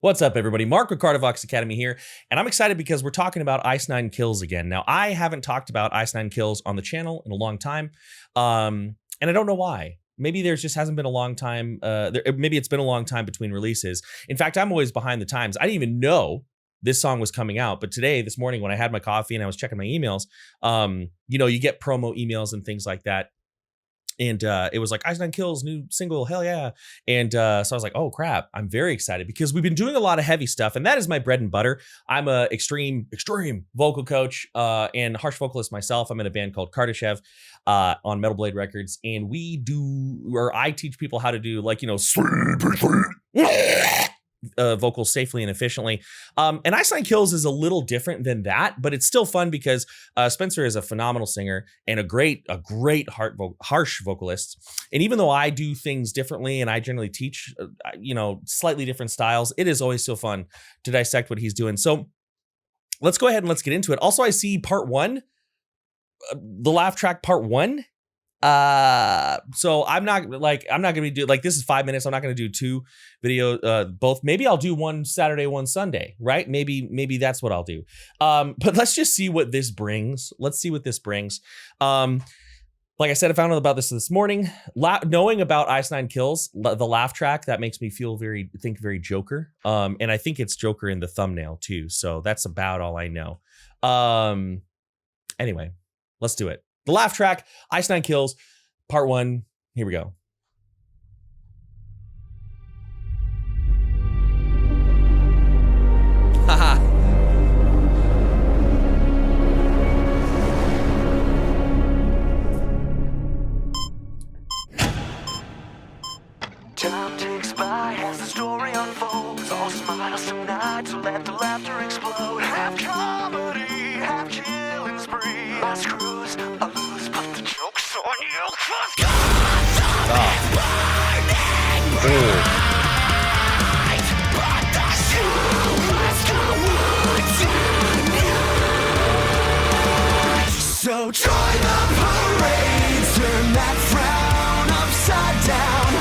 What's up, everybody? Mark with Cardivox Academy here, and I'm excited because we're talking about Ice Nine Kills again. Now, I haven't talked about Ice Nine Kills on the channel in a long time, and I don't know why. Maybe there just hasn't been a long time. Maybe it's been a long time between releases. In fact, I'm always behind the times. I didn't even know this song was coming out, but this morning, when I had my coffee and I was checking my emails, you get promo emails and things like that. And it was like Ice Nine Kills, new single, hell yeah. And so I was like, oh crap, I'm very excited because we've been doing a lot of heavy stuff, and that is my bread and butter. I'm a extreme vocal coach and harsh vocalist myself. I'm in a band called Kardashev on Metal Blade Records, and I teach people how to do vocals safely and efficiently. And Ice Nine Kills is a little different than that, but it's still fun because Spencer is a phenomenal singer and a great harsh vocalist. And even though I do things differently and I generally teach, slightly different styles, it is always so fun to dissect what he's doing. So let's go ahead and let's get into it. Also, I see part one, the laugh track part one. So I'm not gonna be this is 5 minutes. I'm not gonna do two videos, both. Maybe I'll do one Saturday, one Sunday, right? Maybe that's what I'll do. But let's just see what this brings. Let's see what this brings. Like I said, I found out about this morning. Knowing about Ice Nine Kills, the laugh track, that makes me feel very Joker. And I think it's Joker in the thumbnail too. So that's about all I know. Anyway, let's do it. The laugh track, Ice Nine Kills, part one. Here we go. Haha. Time ticks by as the story unfolds. All smiles tonight, so let the laughter explode. Half comedy, half killing spree. My screws are loose, but the joke's on you. 'Cause God is burning bright, but the show must go on tonight. So join the parade, turn that frown upside down.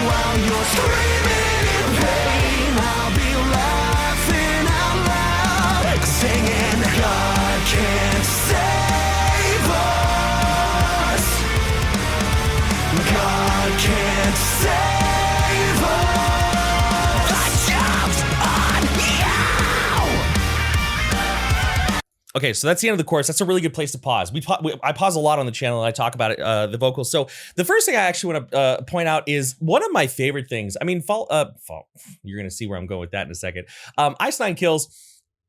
While you're screaming in pain, I'll be laughing out loud, singing, God can't save us. God can't save us. The joke's on you. Okay, so that's the end of the chorus. That's a really good place to pause. I pause a lot on the channel and I talk about it, the vocals. So the first thing I actually want to point out is one of my favorite things. I mean, you're going to see where I'm going with that in a second. Ice Nine Kills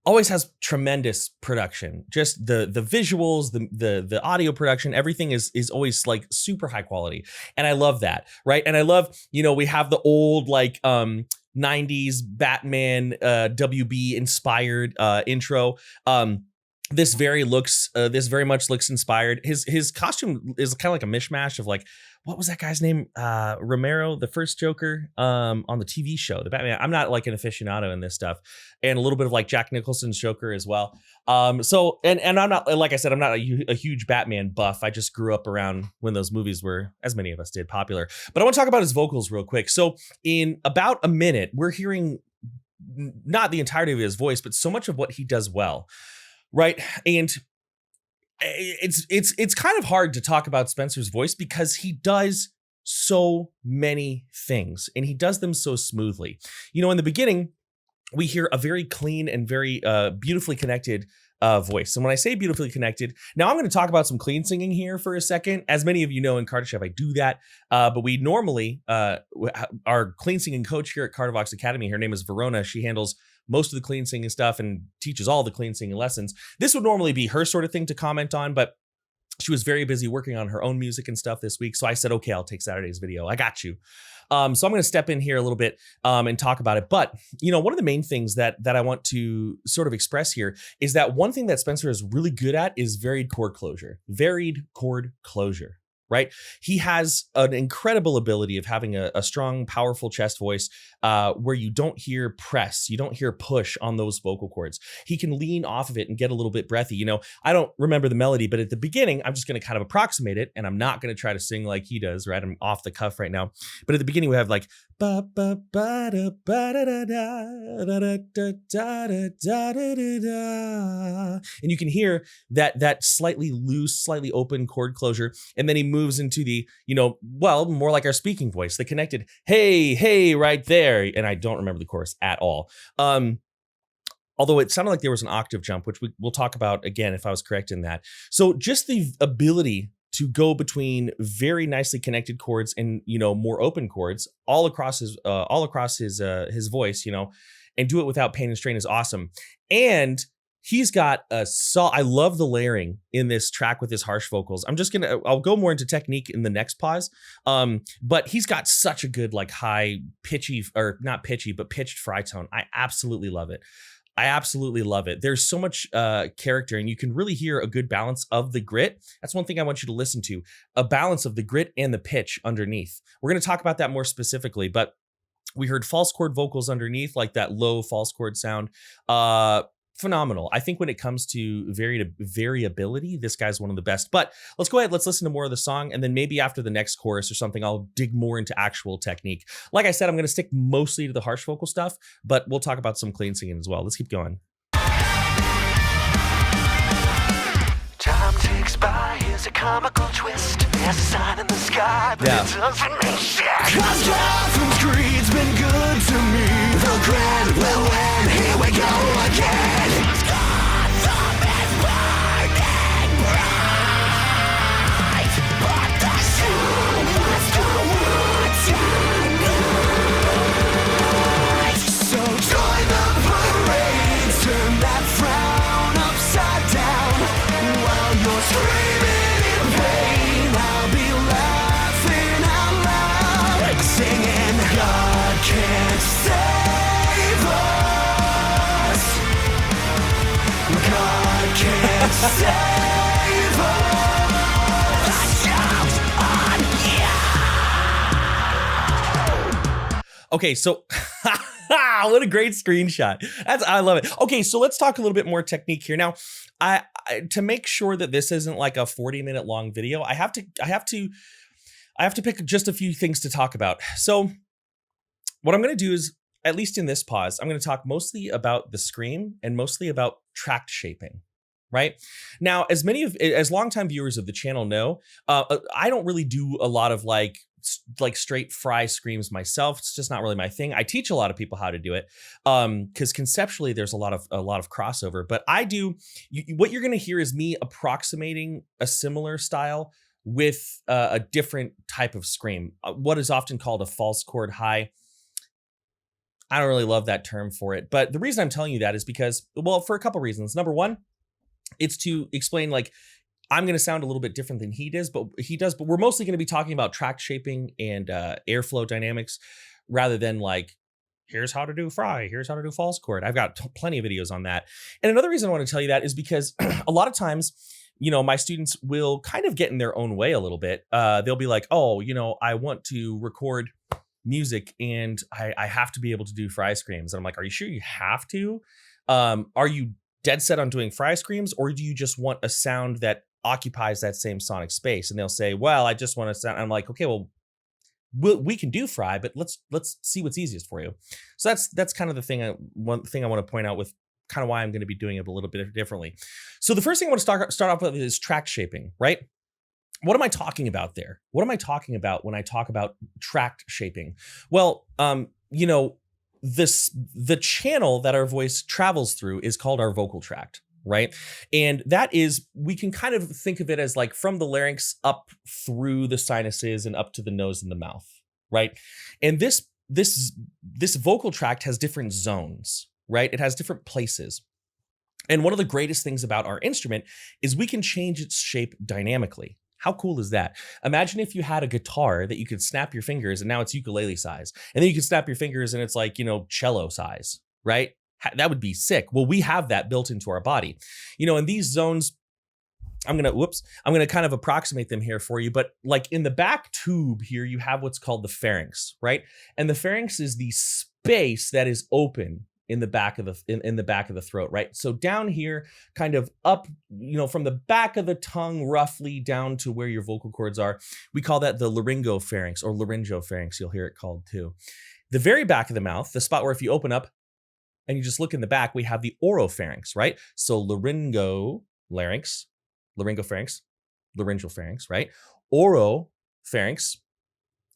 always has tremendous production. Just the visuals, the audio production, everything is always like super high quality. And I love that, right? And I love, we have the old 90s Batman WB inspired intro. This very much looks inspired. His costume is kind of like a mishmash of what was that guy's name? Romero, the first Joker on the TV show, the Batman. I'm not like an aficionado in this stuff, and a little bit of Jack Nicholson's Joker as well. So I'm not, like I said, I'm not a huge Batman buff. I just grew up around when those movies were, as many of us did, popular. But I want to talk about his vocals real quick. So in about a minute, we're hearing not the entirety of his voice, but so much of what he does well. Right. And it's kind of hard to talk about Spencer's voice because he does so many things and he does them so smoothly. In the beginning, we hear a very clean and very beautifully connected voice. And when I say beautifully connected, now I'm going to talk about some clean singing here for a second. As many of you know, in Kardashev, I do that. But we normally, our clean singing coach here at Cardivox Academy, her name is Verona. She handles most of the clean singing stuff and teaches all the clean singing lessons. This would normally be her sort of thing to comment on, but she was very busy working on her own music and stuff this week. So I said, okay, I'll take Saturday's video. I got you. So I'm going to step in here a little bit and talk about it. But, one of the main things that I want to sort of express here is that one thing that Spencer is really good at is varied chord closure, right? He has an incredible ability of having a strong, powerful chest voice where you don't hear press, you don't hear push on those vocal cords. He can lean off of it and get a little bit breathy. You know, I don't remember the melody, but at the beginning, I'm just going to kind of approximate it, and I'm not going to try to sing like he does, right? I'm off the cuff right now. But at the beginning, we have like ba ba ba da ba da da da da da da da da da da, and you can hear that slightly loose, slightly open chord closure, and then he moves into the, you know, well, more like our speaking voice, the connected hey right there, and I don't remember the chorus at all. Although it sounded like there was an octave jump, which we'll talk about again if I was correct in that. So just the ability to go between very nicely connected chords and, you know, more open chords all across his voice, you know, and do it without pain and strain is awesome. And he's got I love the layering in this track with his harsh vocals. I'll go more into technique in the next pause. But he's got such a good, like, high pitchy, or not pitchy, but pitched fry tone. I absolutely love it. There's so much character, and you can really hear a good balance of the grit. That's one thing I want you to listen to, a balance of the grit and the pitch underneath. We're going to talk about that more specifically, but we heard false chord vocals underneath, like that low false chord sound. Phenomenal. I think when it comes to variability, this guy's one of the best. But let's go ahead, let's listen to more of the song, and then maybe after the next chorus or something, I'll dig more into actual technique. Like I said, I'm going to stick mostly to the harsh vocal stuff, but we'll talk about some clean singing as well. Let's keep going. Time ticks by, here's a comical twist. There's a sign in the sky, but it doesn't mean shit. 'Cause Gotham's greed's been good to me. The grand will win, here we go again. 'Cause Gotham is burning bright, but the show must go on tonight. So join the parade, turn that frown upside down. While you're screaming in pain, I'll be laughing out loud, singing, God can't save us. God can't save us. The show's on you. Okay, so what a great screenshot. I love it. Okay, so let's talk a little bit more technique here. Now, I to make sure that this isn't like a 40-minute long video, I have to pick just a few things to talk about. So what I'm going to do is, at least in this pause, I'm going to talk mostly about the scream and mostly about tract shaping. Right now, as longtime viewers of the channel know, I don't really do a lot of like straight fry screams myself. It's just not really my thing. I teach a lot of people how to do it because conceptually there's a lot of crossover. But I do. What you're going to hear is me approximating a similar style with a different type of scream. What is often called a false chord high. I don't really love that term for it, but the reason I'm telling you that is because, well, for a couple reasons. Number one, it's to explain, like, I'm going to sound a little bit different than he does, but we're mostly going to be talking about tract shaping and airflow dynamics rather than like, here's how to do fry, here's how to do false chord. I've got plenty of videos on that. And another reason I want to tell you that is because a lot of times, you know, my students will kind of get in their own way a little bit. They'll be like, oh, you know, I want to record music and I have to be able to do fry screams. And I'm like, are you sure you have to? Are you dead set on doing fry screams, or do you just want a sound that occupies that same sonic space? And they'll say, well, I just want to sound. I'm like, okay, well, we can do fry, but let's see what's easiest for you. So that's kind of the thing. One thing I want to point out with kind of why I'm going to be doing it a little bit differently. So the first thing I want to start off with is tract shaping, right? What am I talking about there? What am I talking about when I talk about tract shaping? Well, you know, the channel that our voice travels through is called our vocal tract, right? And that is, we can kind of think of it as like from the larynx up through the sinuses and up to the nose and the mouth, right? And this vocal tract has different zones, right? It has different places. And one of the greatest things about our instrument is we can change its shape dynamically. How cool is that? Imagine if you had a guitar that you could snap your fingers and now it's ukulele size. And then you could snap your fingers and it's like, you know, cello size, right? That would be sick. Well, we have that built into our body. You know, and these zones, I'm gonna kind of approximate them here for you, but like in the back tube here, you have what's called the pharynx, right? And the pharynx is the space that is open in the back of the in the back of the throat, right? So down here, kind of up, from the back of the tongue, roughly down to where your vocal cords are, we call that the laryngopharynx or laryngopharynx. You'll hear it called too. The very back of the mouth, the spot where if you open up and you just look in the back, we have the oropharynx, right? So laryngopharynx, laryngeal pharynx, right? Oropharynx,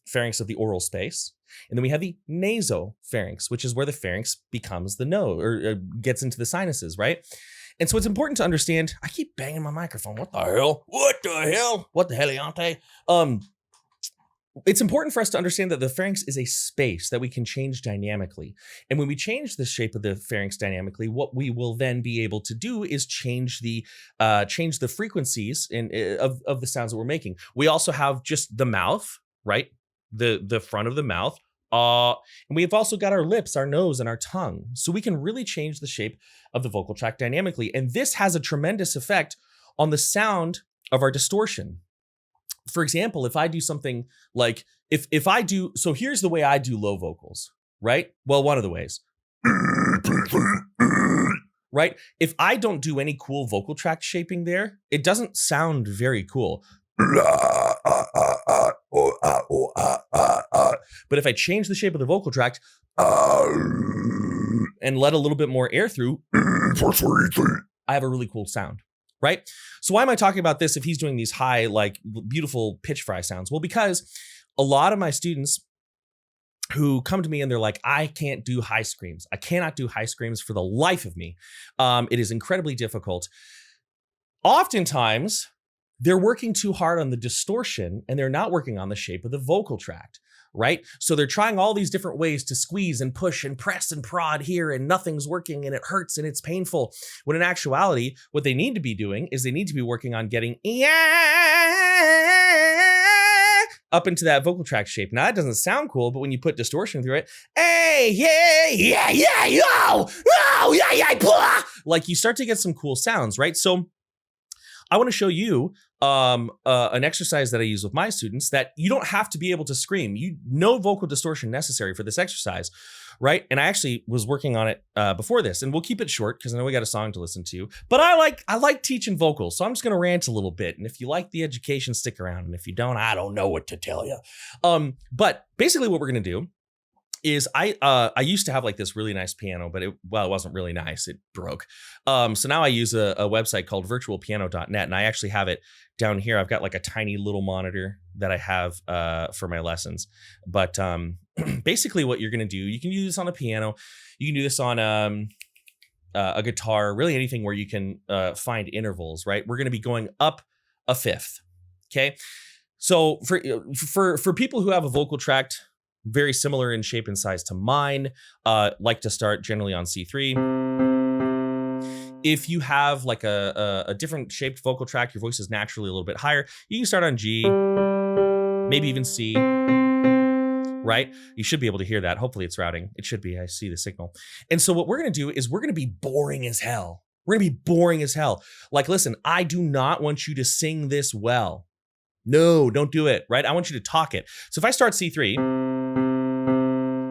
pharynx of the oral space. And then we have the nasopharynx, which is where the pharynx becomes the nose or gets into the sinuses, right? And so it's important to understand, I keep banging my microphone. What the hell? What the heliante? It's important for us to understand that the pharynx is a space that we can change dynamically. And when we change the shape of the pharynx dynamically, what we will then be able to do is change the frequencies of the sounds that we're making. We also have just the mouth, right? The front of the mouth. And we've also got our lips, our nose, and our tongue. So we can really change the shape of the vocal tract dynamically. And this has a tremendous effect on the sound of our distortion. For example, if I do something like, so here's the way I do low vocals, right? Well, one of the ways, right? If I don't do any cool vocal tract shaping there, it doesn't sound very cool. But if I change the shape of the vocal tract and let a little bit more air through, I have a really cool sound. Right? So why am I talking about this if he's doing these high, like beautiful pitch fry sounds? Well, because a lot of my students who come to me and they're like, I can't do high screams. I cannot do high screams for the life of me. It is incredibly difficult. Oftentimes, they're working too hard on the distortion and they're not working on the shape of the vocal tract. Right? So they're trying all these different ways to squeeze and push and press and prod here and nothing's working and it hurts and it's painful. When in actuality, what they need to be doing is they need to be working on getting up into that vocal tract shape. Now that doesn't sound cool, but when you put distortion through it, hey, yeah, yo, oh, yeah, blah, like you start to get some cool sounds, right? So I want to show you an exercise that I use with my students that you don't have to be able to scream. No vocal distortion necessary for this exercise, right? And I actually was working on it before this, and we'll keep it short because I know we got a song to listen to. But I like teaching vocals, so I'm just going to rant a little bit. And if you like the education, stick around. And if you don't, I don't know what to tell you. But basically, what we're going to do is I used to have like this really nice piano, but it wasn't really nice. It broke. So now I use a website called virtualpiano.net, and I actually have it down here. I've got like a tiny little monitor that I have for my lessons. But basically what you're going to do, you can use this on a piano. You can do this on a guitar, really anything where you can find intervals, right? We're going to be going up a fifth. Okay. So for people who have a vocal tract very similar in shape and size to mine, like to start generally on C3. If you have like a different shaped vocal tract, your voice is naturally a little bit higher, you can start on G, maybe even C, right? You should be able to hear that. Hopefully it's routing. It should be. I see the signal. And so what we're going to do is we're going to be boring as hell. We're going to be boring as hell. Like, listen, I do not want you to sing this well. No, don't do it, right? I want you to talk it. So if I start C3,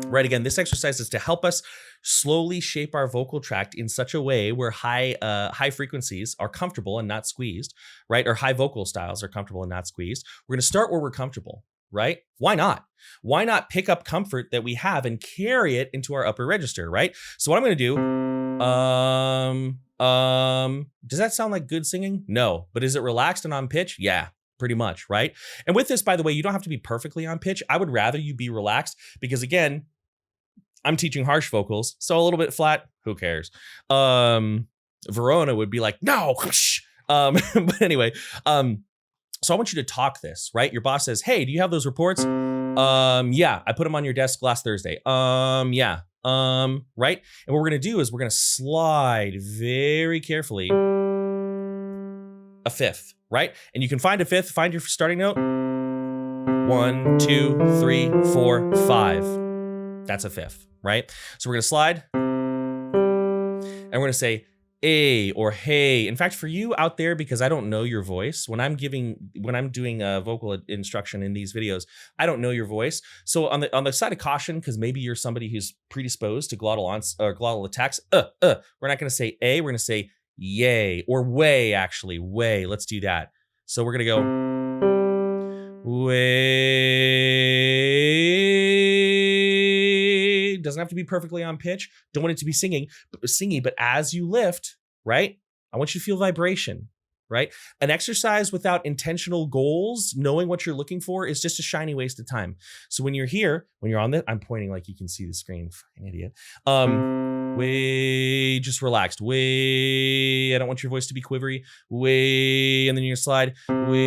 right, again, this exercise is to help us slowly shape our vocal tract in such a way where high frequencies are comfortable and not squeezed, right? Or high vocal styles are comfortable and not squeezed. We're going to start where we're comfortable, right? Why not? Why not pick up comfort that we have and carry it into our upper register, right? So what I'm going to do, does that sound like good singing? No. But is it relaxed and on pitch? Yeah. Pretty much, right? And with this, by the way, you don't have to be perfectly on pitch. I would rather you be relaxed because, again, I'm teaching harsh vocals, so a little bit flat, who cares? Verona would be like, no. But anyway, so I want you to talk this, right? Your boss says, hey, do you have those reports? Yeah, I put them on your desk last Thursday. Yeah. Right? And what we're going to do is we're going to slide very carefully a fifth, right? And you can find a fifth, find your starting note. 1, 2, 3, 4, 5. That's a fifth, right? So we're going to slide and we're going to say, A or hey. In fact, for you out there, because I don't know your voice, when I'm doing a vocal instruction in these videos, I don't know your voice. So on the side of caution, because maybe you're somebody who's predisposed to glottal attacks, we're not going to say A, we're going to say yay or way, actually, way. Let's do that. So we're going to go way. Doesn't have to be perfectly on pitch. Don't want it to be singing, but as you lift, right? I want you to feel vibration, right? An exercise without intentional goals, knowing what you're looking for, is just a shiny waste of time. So when you're here, when you're on the, I'm pointing like you can see the screen, fucking idiot. Way, just relaxed. Way, I don't want your voice to be quivery. Way, and then you're gonna slide. Way.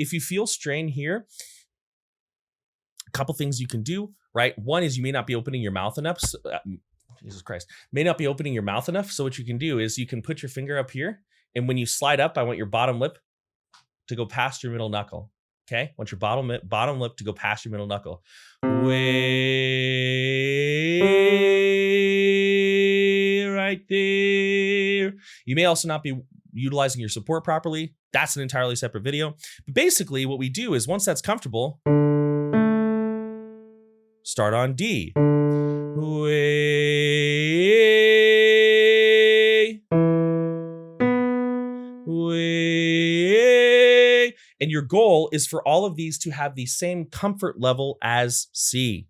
If you feel strain here, a couple things you can do, right? One is you may not be opening your mouth enough. So, Jesus Christ, may not be opening your mouth enough. So what you can do is you can put your finger up here, and when you slide up, I want your bottom lip to go past your middle knuckle. Okay, I want your bottom lip to go past your middle knuckle. Way right there. You may also not be utilizing your support properly. That's an entirely separate video. But basically, what we do is once that's comfortable, start on D. Way. Way. And your goal is for all of these to have the same comfort level as C.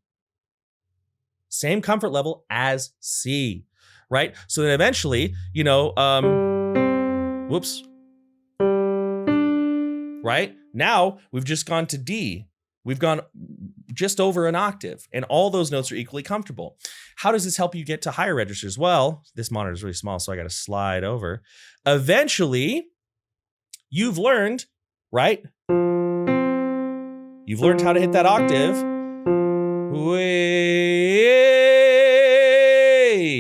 Same comfort level as C, right? So then eventually, you know, whoops. Right? Now we've just gone to D. We've gone just over an octave, and all those notes are equally comfortable. How does this help you get to higher registers? Well, this monitor is really small, so I got to slide over. Eventually, you've learned, right? You've learned how to hit that octave. Way.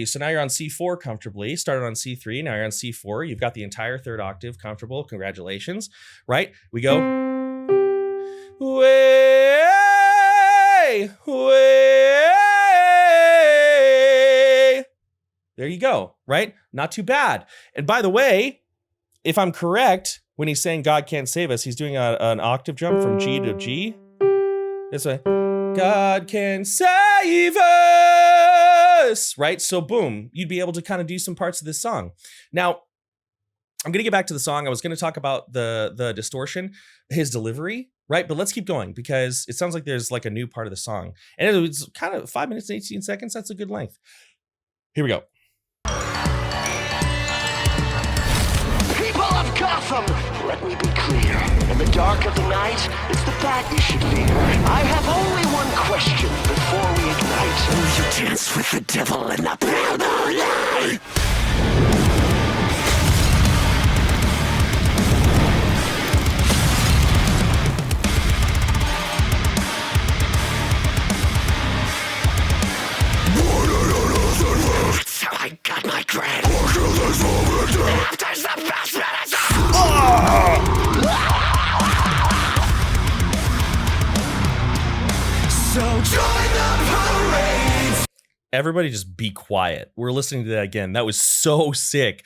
So now you're on C4 comfortably. Started on C3, now you're on C4. You've got the entire third octave comfortable. Congratulations, right? We go. Way, way. There you go, right? Not too bad. And by the way, if I'm correct, when he's saying God can't save us, he's doing an octave jump from G to G. This way. God can save us, right? So boom, you'd be able to kind of do some parts of this song. Now, I'm going to get back to the song. I was going to talk about the distortion, his delivery, right? But let's keep going because it sounds like there's like a new part of the song. And it's kind of 5 minutes and 18 seconds. That's a good length. Here we go. People of Gotham, let me be clear. In the dark of the night, it's the bad you should fear. I have only one question before we ignite. Will you dance with the devil in the pale moonlight? So I got my grant. After's the best medicine. So join the parade. Everybody just be quiet. We're listening to that again. That was so sick.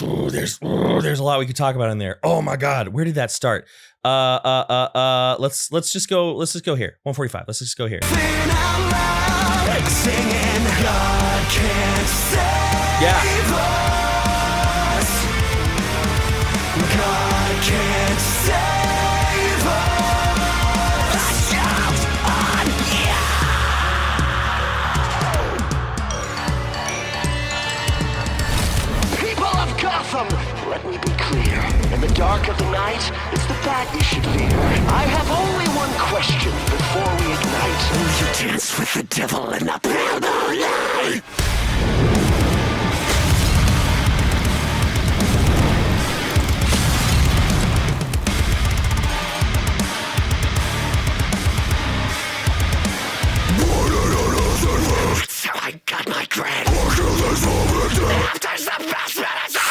Ooh, there's a lot we could talk about in there. Oh my God, where did that start? Let's just go here. 145. Let's just go here. Sing out loud, singing God can't save us. God can't save us. Shout on you. People of Gotham, let me be clear. In the dark of the night, it's the bad you should fear. I have only one question before we ignite. Will you dance with the devil in the pale moonlight? So I got my grant. After's the best medicine.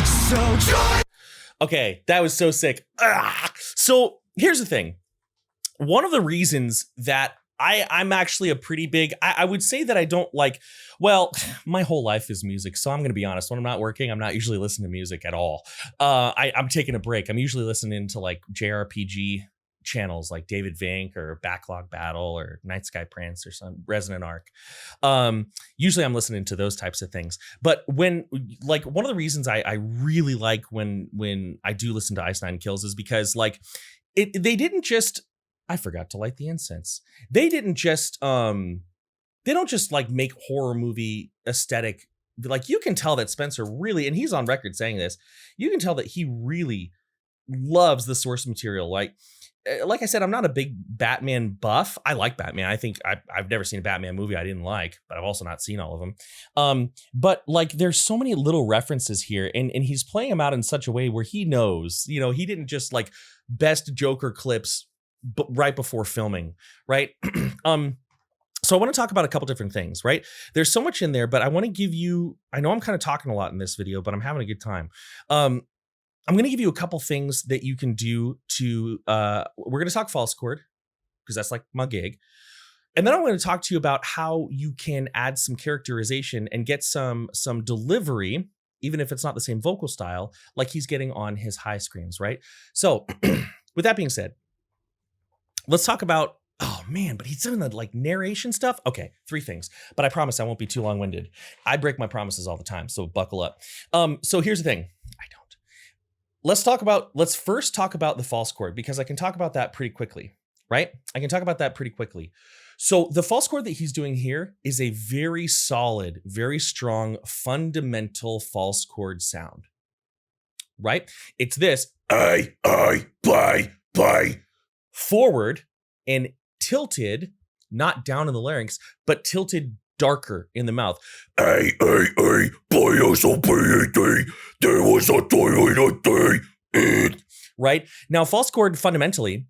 So join. Okay, that was so sick. So here's the thing. One of the reasons that I'm actually a pretty big, I would say that I don't like, well, my whole life is music. So I'm going to be honest. When I'm not working, I'm not usually listening to music at all. I'm taking a break. I'm usually listening to like JRPG channels like David Vink or Backlog Battle or Night Sky Prince or some Resonant Arc. Usually I'm listening to those types of things. But when, like, one of the reasons I really like when I do listen to Ice Nine Kills is because, like, they didn't just, I forgot to light the incense. They didn't just they don't just like make horror movie aesthetic. Like, you can tell that Spencer really, and he's on record saying this, you can tell that he really loves the source material. Like I said, I'm not a big Batman buff. I like Batman. I think I've never seen a Batman movie I didn't like, but I've also not seen all of them. But like, there's so many little references here, and he's playing them out in such a way where he knows, you know, he didn't just like best Joker clips right before filming, right? So I want to talk about a couple different things, right? There's so much in there, but I want to give you, I know I'm kind of talking a lot in this video, but I'm having a good time. I'm going to give you a couple things that you can do to, we're going to talk false chord because that's like my gig. And then I'm going to talk to you about how you can add some characterization and get some delivery, even if it's not the same vocal style, like he's getting on his high screams, right? So with that being said, let's talk about, oh man, but he's doing the like narration stuff. Okay, 3 things, but I promise I won't be too long-winded. I break my promises all the time, so buckle up. So here's the thing. I don't. Let's first talk about the false chord, because I can talk about that pretty quickly, right? I can talk about that pretty quickly. So the false chord that he's doing here is a very solid, very strong, fundamental false chord sound, right? It's this, play, forward and tilted, not down in the larynx, but tilted darker in the mouth. Right? Now, false chord fundamentally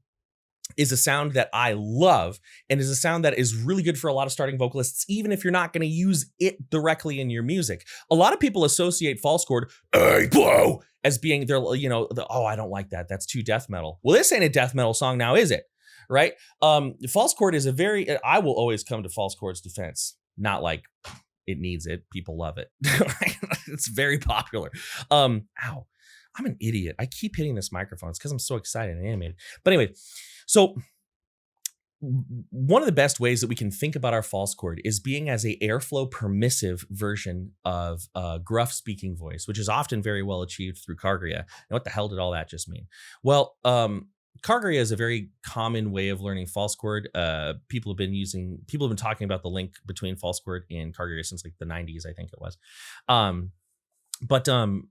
is a sound that I love, and is a sound that is really good for a lot of starting vocalists, even if you're not going to use it directly in your music. A lot of people associate false chord as being their, you know, oh, I don't like that. That's too death metal. Well, this ain't a death metal song now, is it? Right? False chord is a very, I will always come to false chord's defense. Not like it needs it. People love it. It's very popular. Ow, I'm an idiot. I keep hitting this microphone. It's because I'm so excited and animated. But anyway, so one of the best ways that we can think about our false chord is being as a airflow permissive version of gruff speaking voice, which is often very well achieved through Kargria. And what the hell did all that just mean? Well, Kargria is a very common way of learning false chord. People have been talking about the link between false chord and Kargria since like the 90s, I think it was.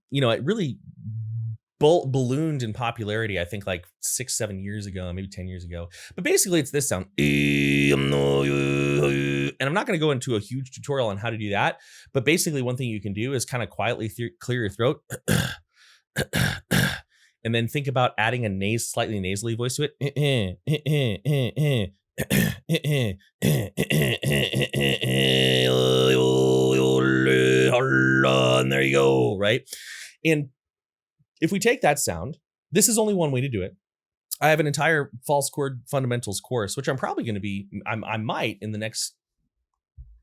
You know, it really ballooned in popularity, I think like 6-7 years ago, maybe 10 years ago. But basically it's this sound. And I'm not going to go into a huge tutorial on how to do that. But basically one thing you can do is kind of quietly clear your throat. And then think about adding a slightly nasally voice to it. And there you go, right? And if we take that sound, this is only one way to do it. I have an entire false chord fundamentals course, which I'm probably going to be, I might in the next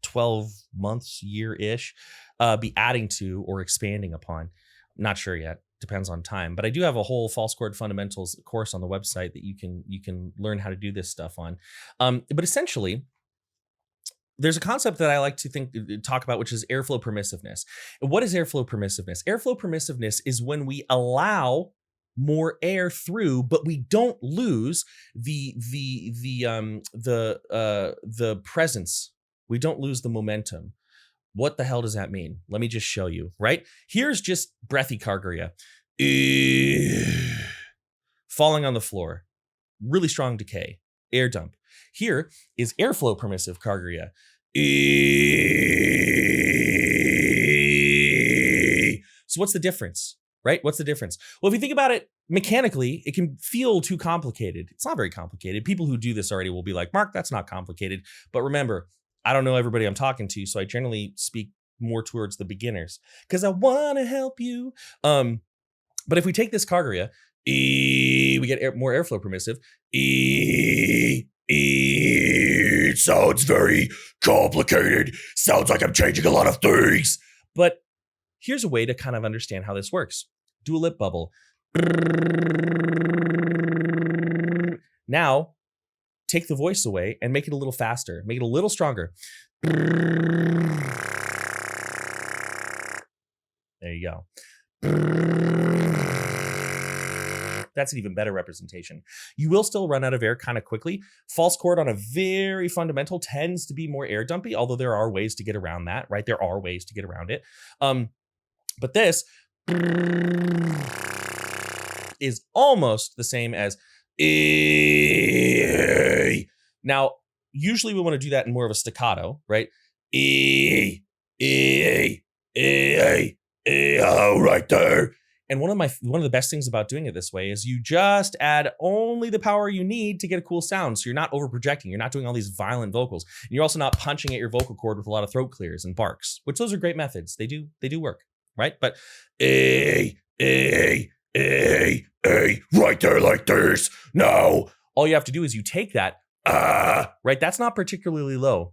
12 months, year-ish, be adding to or expanding upon. I'm not sure yet. Depends on time, but I do have a whole false chord fundamentals course on the website that you can learn how to do this stuff on. But essentially, there's a concept that I like to talk about, which is airflow permissiveness. And what is airflow permissiveness? Airflow permissiveness is when we allow more air through, but we don't lose the presence. We don't lose the momentum. What the hell does that mean? Let me just show you, right? Here's just breathy Kargria. Falling on the floor. Really strong decay. Air dump. Here is airflow permissive Kargria. So what's the difference, right? What's the difference? Well, if you think about it mechanically, it can feel too complicated. It's not very complicated. People who do this already will be like, Mark, that's not complicated. But remember, I don't know everybody I'm talking to, so I generally speak more towards the beginners because I want to help you. But if we take this Kagura, we get more airflow permissive. It sounds very complicated. Sounds like I'm changing a lot of things. But here's a way to kind of understand how this works. Do a lip bubble. Now, take the voice away and make it a little faster. Make it a little stronger. There you go. That's an even better representation. You will still run out of air kind of quickly. False chord on a very fundamental tends to be more air dumpy, although there are ways to get around that, right? There are ways to get around it. But this is almost the same as E. Now, usually we want to do that in more of a staccato, right? E, right there. And one of the best things about doing it this way is you just add only the power you need to get a cool sound. So you're not over projecting. You're not doing all these violent vocals. And you're also not punching at your vocal cord with a lot of throat clears and barks, which those are great methods. They do work, right? But right there like this. Now, all you have to do is you take that, right? That's not particularly low.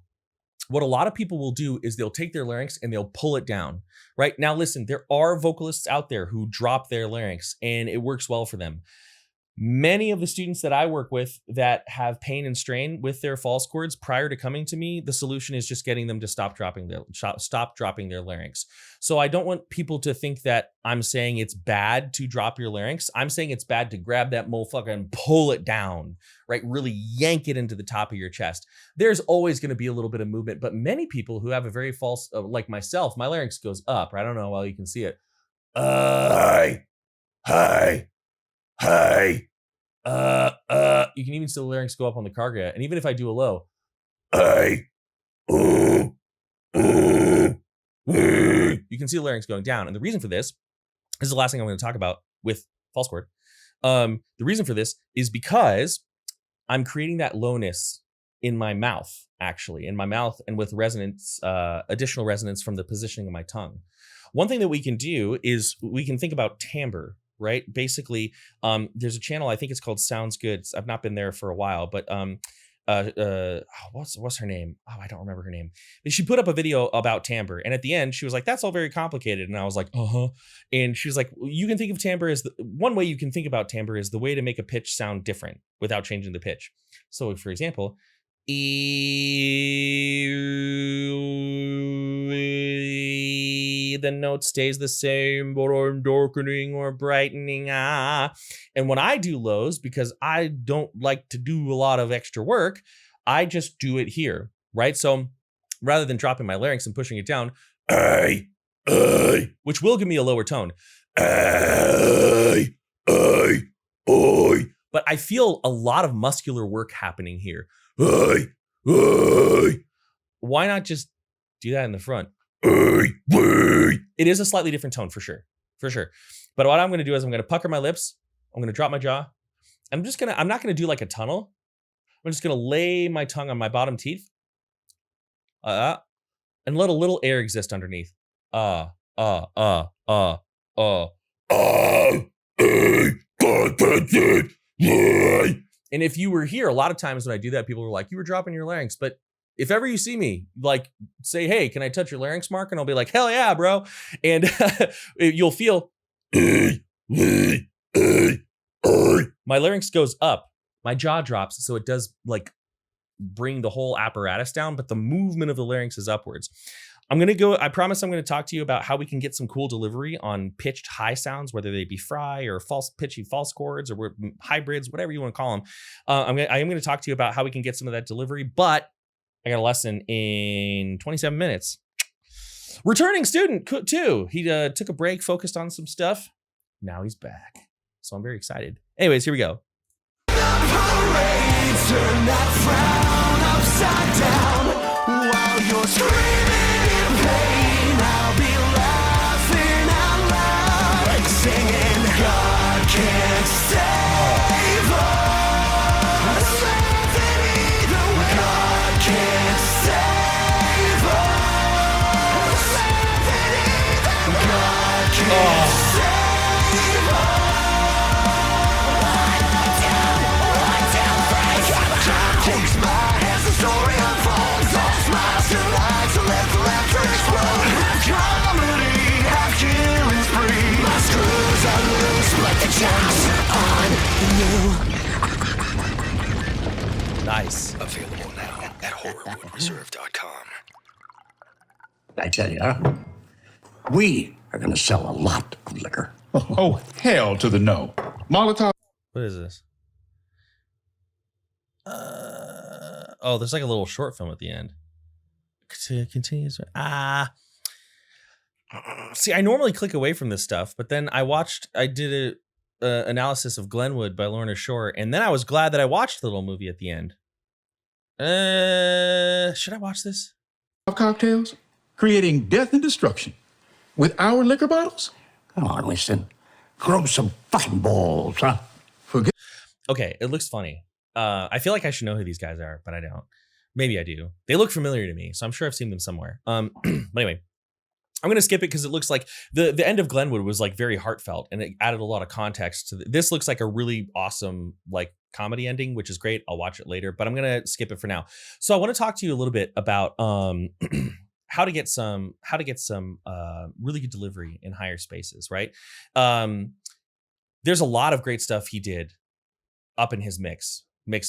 What a lot of people will do is they'll take their larynx and they'll pull it down, right? Now, listen, there are vocalists out there who drop their larynx and it works well for them. Many of the students that I work with that have pain and strain with their false chords prior to coming to me, the solution is just getting them to stop dropping their larynx. So I don't want people to think that I'm saying it's bad to drop your larynx. I'm saying it's bad to grab that motherfucker and pull it down, right? Really yank it into the top of your chest. There's always going to be a little bit of movement, but many people who have a very false, like myself, my larynx goes up. I don't know how well you can see it. You can even see the larynx go up on the Kagura. And even if I do a low, you can see the larynx going down. And the reason for this is the last thing I'm going to talk about with false chord. The reason for this is because I'm creating that lowness in my mouth, actually, in my mouth, and with resonance, additional resonance from the positioning of my tongue. One thing that we can do is we can think about timbre. Right. Basically, there's a channel, I think it's called Sounds Good. I've not been there for a while, but what's her name? Oh, I don't remember her name. She put up a video about timbre. And at the end, she was like, that's all very complicated. And I was like, And she was like, you can think of timbre as one way you can think about timbre is the way to make a pitch sound different without changing the pitch. So, for example, the note stays the same, but I'm darkening or brightening. And when I do lows, because I don't like to do a lot of extra work, I just do it here, right? So rather than dropping my larynx and pushing it down, which will give me a lower tone, but I feel a lot of muscular work happening here. Why not just do that in the front? It is a slightly different tone for sure. But what I'm going to do is I'm going to pucker my lips. I'm going to drop my jaw. I'm not going to do like a tunnel. I'm just going to lay my tongue on my bottom teeth. And let a little air exist underneath. And if you were here, a lot of times when I do that, people were like, you were dropping your larynx. But if ever you see me, like, say, hey, can I touch your larynx, Mark? And I'll be like, hell yeah, bro. And you'll feel my larynx goes up. My jaw drops. So it does like bring the whole apparatus down, but the movement of the larynx is upwards. I promise I'm going to talk to you about how we can get some cool delivery on pitched high sounds, whether they be fry or pitchy false chords or hybrids, whatever you want to call them. I am going to talk to you about how we can get some of that delivery, but I got a lesson in 27 minutes. Returning student too. He took a break, focused on some stuff. Now he's back. So I'm very excited. Anyways, here we go. Turn that frown upside down while you're screaming in pain. I'll be laughing out loud, like singing, God can't save us. Laughing either way. God can't save us. Laughing either way. God can't save us. Takes my hands, the story unfolds. All smiles tonight, so let the laughter explode. Half comedy, half killing spree. My screws are loose, but the joke's on you. Nice. Available now at horrorwoodreserve.com. I tell you, we are going to sell a lot of liquor. Oh, hell to the no. Molotov. What is this? Oh, there's like a little short film at the end. Continues. See, I normally click away from this stuff, but then I did a analysis of Glenwood by Lorna Shore, and then I was glad that I watched the little movie at the end. Should I watch this? Cocktails, creating death and destruction with our liquor bottles. Come on, Winston. Grow some fucking balls, huh? Forget. Okay, it looks funny. I feel like I should know who these guys are, but I don't. Maybe I do. They look familiar to me, so I'm sure I've seen them somewhere. But anyway, I'm gonna skip it because it looks like the end of Glenwood was like very heartfelt and it added a lot of context to this. Looks like a really awesome like comedy ending, which is great. I'll watch it later, but I'm gonna skip it for now. So I want to talk to you a little bit about how to get some really good delivery in higher spaces, right? There's a lot of great stuff he did up in his mixed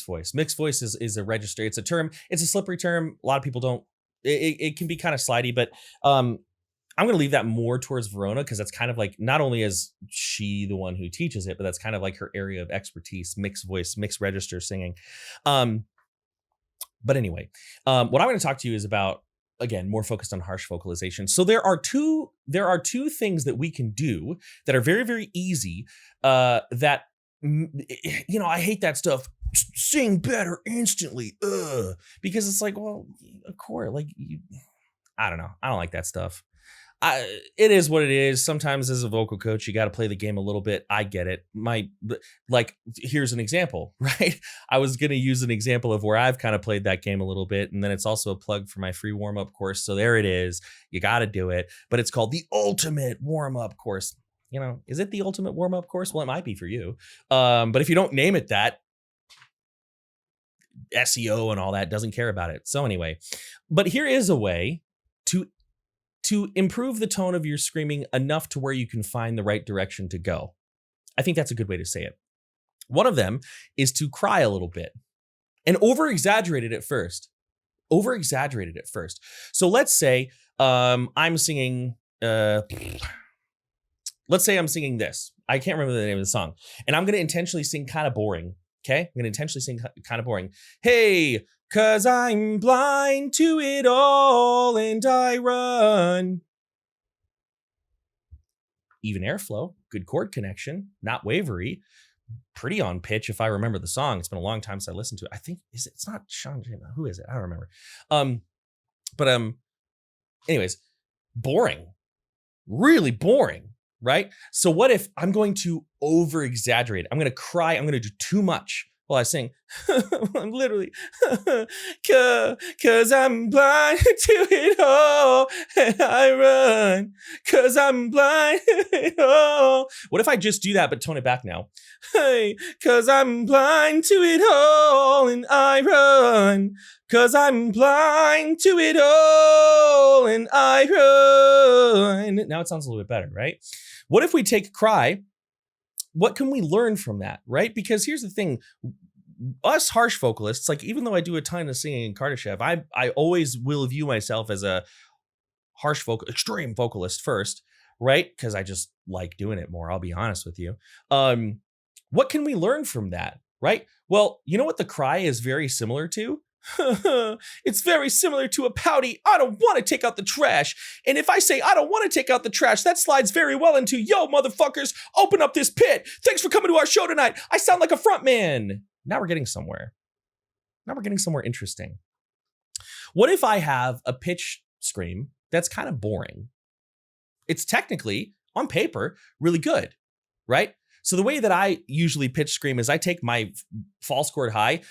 voice. Mixed voice is a register. It's a term. It's a slippery term. A lot of people don't. It can be kind of slidey, but I'm going to leave that more towards Verona because that's kind of like not only is she the one who teaches it, but that's kind of like her area of expertise: mixed voice, mixed register singing. But anyway, what I'm going to talk to you is about, again, more focused on harsh vocalization. So there are two things that we can do that are very, very easy. That I hate that stuff. Sing better instantly, because it's like, well, of course, like I don't know. I don't like that stuff. It is what it is. Sometimes as a vocal coach, you got to play the game a little bit. I get it. Here's an example, right? I was going to use an example of where I've kind of played that game a little bit. And then it's also a plug for my free warm-up course. So there it is. You got to do it. But it's called the Ultimate Warm-Up Course. Is it the Ultimate Warm-Up Course? Well, it might be for you. But if you don't name it that, SEO and all that doesn't care about it. So anyway, but here is a way to improve the tone of your screaming enough to where you can find the right direction to go. I think that's a good way to say it. One of them is to cry a little bit and over-exaggerate it at first. So let's say I'm singing, let's say I'm singing this. I can't remember the name of the song. And I'm going to intentionally sing kind of boring. Okay? I'm going to intentionally sing kind of boring. Hey, 'cause I'm blind to it all and I run. Even airflow, good chord connection, not wavery, pretty on pitch if I remember the song. It's been a long time since I listened to it. I think it's not Sean James. Who is it? I don't remember. Anyways, boring. Really boring. Right? So what if I'm going to over exaggerate? I'm going to cry. I'm going to do too much while I sing. I'm literally, 'cause I'm blind to it all and I run. 'Cause I'm blind to it all. What if I just do that, but tone it back now? Hey, 'cause I'm blind to it all and I run. 'Cause I'm blind to it all and I run. Now it sounds a little bit better, right? What if we take cry? What can we learn from that, right? Because here's the thing. Us harsh vocalists, like even though I do a ton of singing in Kardashev, I always will view myself as a harsh extreme vocalist first, right? Because I just like doing it more, I'll be honest with you. What can we learn from that, right? Well, you know what the cry is very similar to? It's very similar to a pouty, I don't want to take out the trash. And if I say I don't want to take out the trash, that slides very well into, yo, motherfuckers, open up this pit. Thanks for coming to our show tonight. I sound like a front man. Now we're getting somewhere. Interesting. What if I have a pitch scream that's kind of boring? It's technically, on paper, really good, right? So the way that I usually pitch scream is I take my false chord high,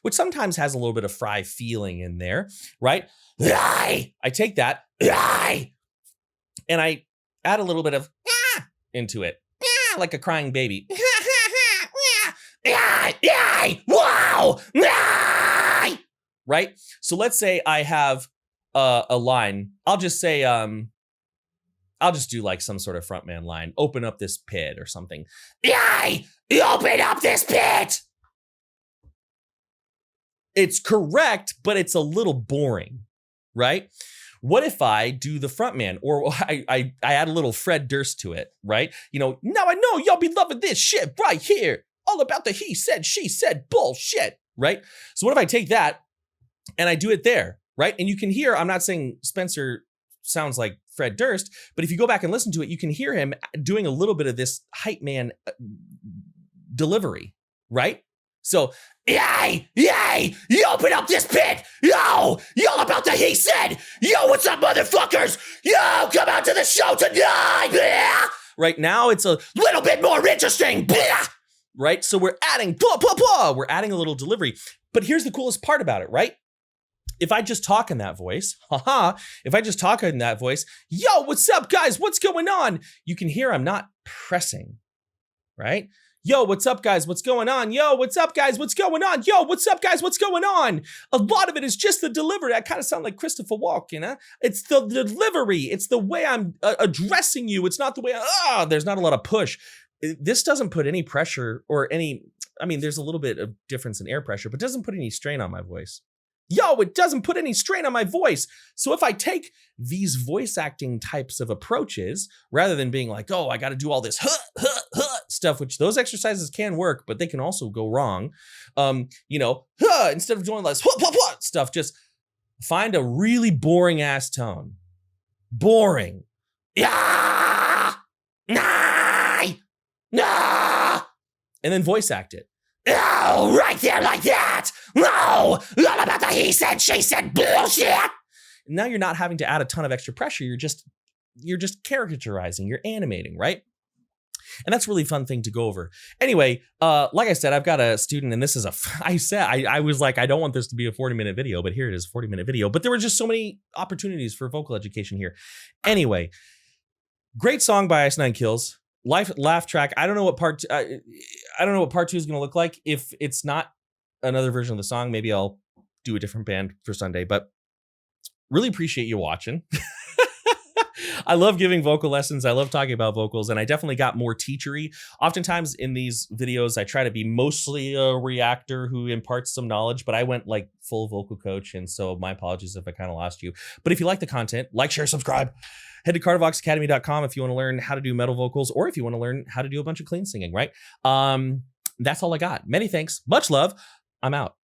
which sometimes has a little bit of Fry feeling in there, right? I take that, and I add a little bit of into it, like a crying baby. Wow! Right? So let's say I have a line. I'll just say, I'll just do like some sort of frontman line. Open up this pit or something. Yay! Open up this pit! It's correct, but it's a little boring, right? What if I do the frontman, or I add a little Fred Durst to it, right? You know, now I know y'all be loving this shit right here. All about the he said, she said bullshit, right? So what if I take that and I do it there, right? And you can hear, I'm not saying Spencer sounds like Fred Durst, but if you go back and listen to it, you can hear him doing a little bit of this hype man delivery, right? So, yay, you open up this pit. Yo, y'all about the he said. Yo, what's up, motherfuckers? Yo, come out to the show tonight. Yeah. Right now, it's a little bit more interesting. Yeah. Right? So we're adding, we're adding a little delivery. But here's the coolest part about it, right? If I just talk in that voice, if I just talk in that voice, yo, what's up, guys? What's going on? You can hear I'm not pressing, right? Yo, what's up, guys? What's going on? Yo, what's up, guys? What's going on? Yo, what's up, guys? What's going on? A lot of it is just the delivery. I kind of sound like Christopher Walken, huh? It's the delivery. It's the way I'm addressing you. It's not the way, there's not a lot of push. This doesn't put any pressure or any, I mean, there's a little bit of difference in air pressure, but doesn't put any strain on my voice. Yo, it doesn't put any strain on my voice. So if I take these voice acting types of approaches, rather than being like, oh, I got to do all this stuff, which those exercises can work, but they can also go wrong. Instead of doing this stuff, just find a really boring ass tone. Boring. Yeah. Nah. And then voice act it. Oh, right there like that. No, all about the he said, she said bullshit. Now you're not having to add a ton of extra pressure. You're just caricaturizing, you're animating, right? And that's a really fun thing to go over. Anyway, like I said, I've got a student, and this is I was like, I don't want this to be a 40-minute video, but here it is, a 40-minute video. But there were just so many opportunities for vocal education here. Anyway, great song by Ice Nine Kills. Laugh track. I don't know what part 2 is going to look like. If it's not another version of the song, maybe I'll do a different band for Sunday, but really appreciate you watching. I love giving vocal lessons. I love talking about vocals, and I definitely got more teachery. Oftentimes in these videos, I try to be mostly a reactor who imparts some knowledge, but I went like full vocal coach, and so my apologies if I kind of lost you. But if you like the content, like, share, subscribe. Head to cartervoxacademy.com if you want to learn how to do metal vocals, or if you want to learn how to do a bunch of clean singing, right? That's all I got. Many thanks. Much love. I'm out.